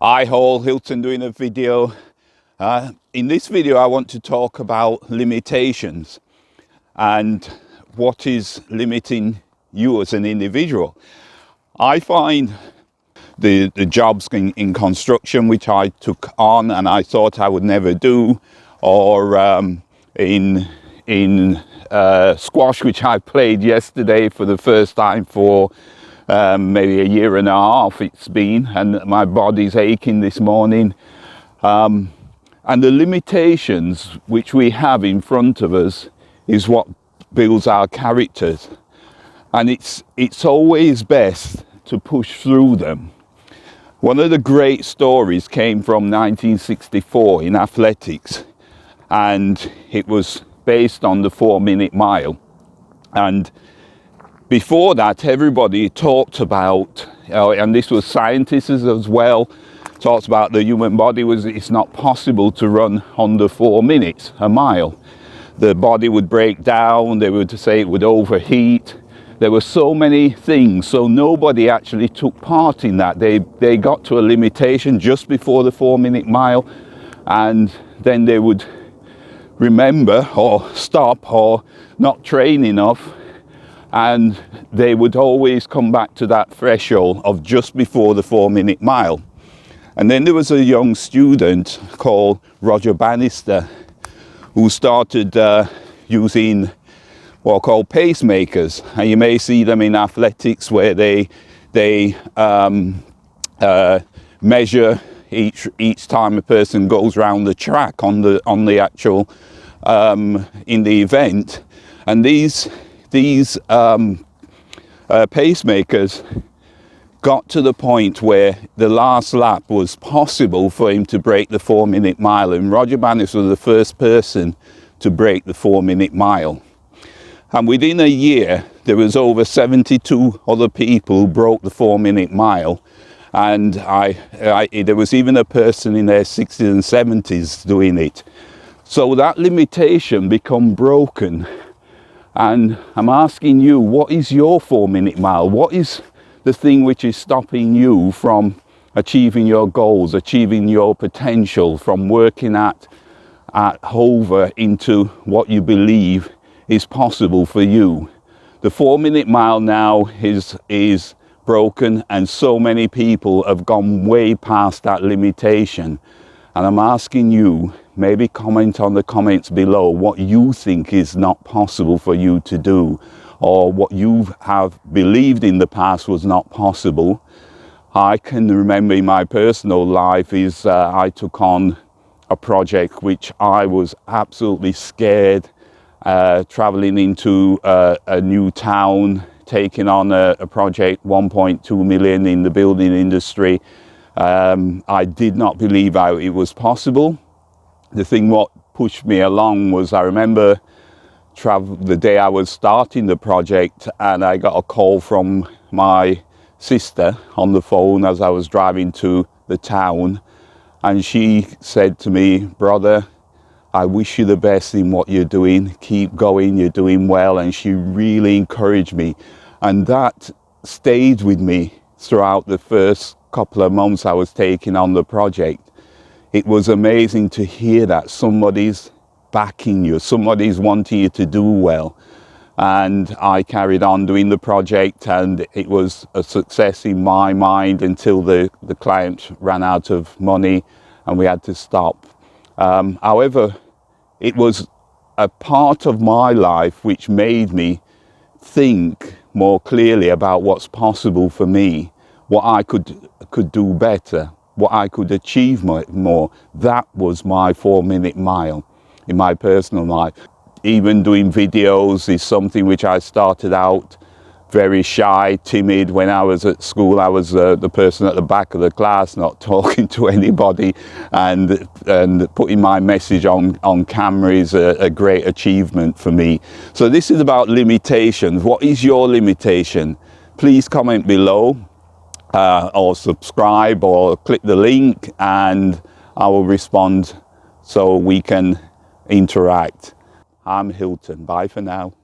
Hi all, Hilton doing a video. In this video I want to talk about limitations and what is limiting you as an individual. I find the jobs in construction which I took on and I thought I would never do, or in squash, which I played yesterday for the first time for maybe a year and a half it's been, and my body's aching this morning. And the limitations which we have in front of us is what builds our characters. And it's always best to push through them. One of the great stories came from 1964 in athletics, and it was based on the 4-minute mile. And before that, everybody talked about, and this was scientists as well, talked about the human body it's not possible to run under 4 minutes a mile. The body would break down, they would say it would overheat. There were so many things, so nobody actually took part in that. They got to a limitation just before the 4-minute mile, and then they would remember or stop or not train enough, and they would always come back to that threshold of just before the 4-minute mile. And then there was a young student called Bannister who started using what are called pacemakers, and you may see them in athletics where they measure each time a person goes around the track on the actual in the event. And these pacemakers got to the point where the last lap was possible for him to break the 4-minute mile, and Bannister was the first person to break the 4-minute mile. And within a year there was over 72 other people who broke the 4-minute mile, and there was even a person in their 60s and 70s doing it. So that limitation become broken. And I'm asking you, what is your 4-minute mile? What is the thing which is stopping you from achieving your goals, achieving your potential, from working at over into what you believe is possible for you? The 4-minute mile now is broken, and so many people have gone way past that limitation. And I'm asking you, maybe comment on the comments below what you think is not possible for you to do, or what you have believed in the past was not possible. I can remember in my personal life I took on a project which I was absolutely scared, traveling into a new town, taking on a project 1.2 million in the building industry. I did not believe it was possible. The thing what pushed me along was, I remember the day I was starting the project, and I got a call from my sister on the phone as I was driving to the town, and she said to me, "Brother, I wish you the best in what you're doing. Keep going, you're doing well." And she really encouraged me, and that stayed with me throughout the first couple of months I was taking on the project. It was amazing to hear that somebody's backing you, somebody's wanting you to do well. And I carried on doing the project, and it was a success in my mind until the client ran out of money and we had to stop. However, it was a part of my life which made me think more clearly about what's possible for me, what I could do better, what I could achieve more. That was my 4-minute mile in my personal life. Even doing videos is something which I started out very shy, timid. When I was at school, I was the person at the back of the class, not talking to anybody, and putting my message on camera is a great achievement for me. So this is about limitations. What is your limitation? Please comment below, or subscribe, or click the link, and I will respond so we can interact. I'm Hilton. Bye for now.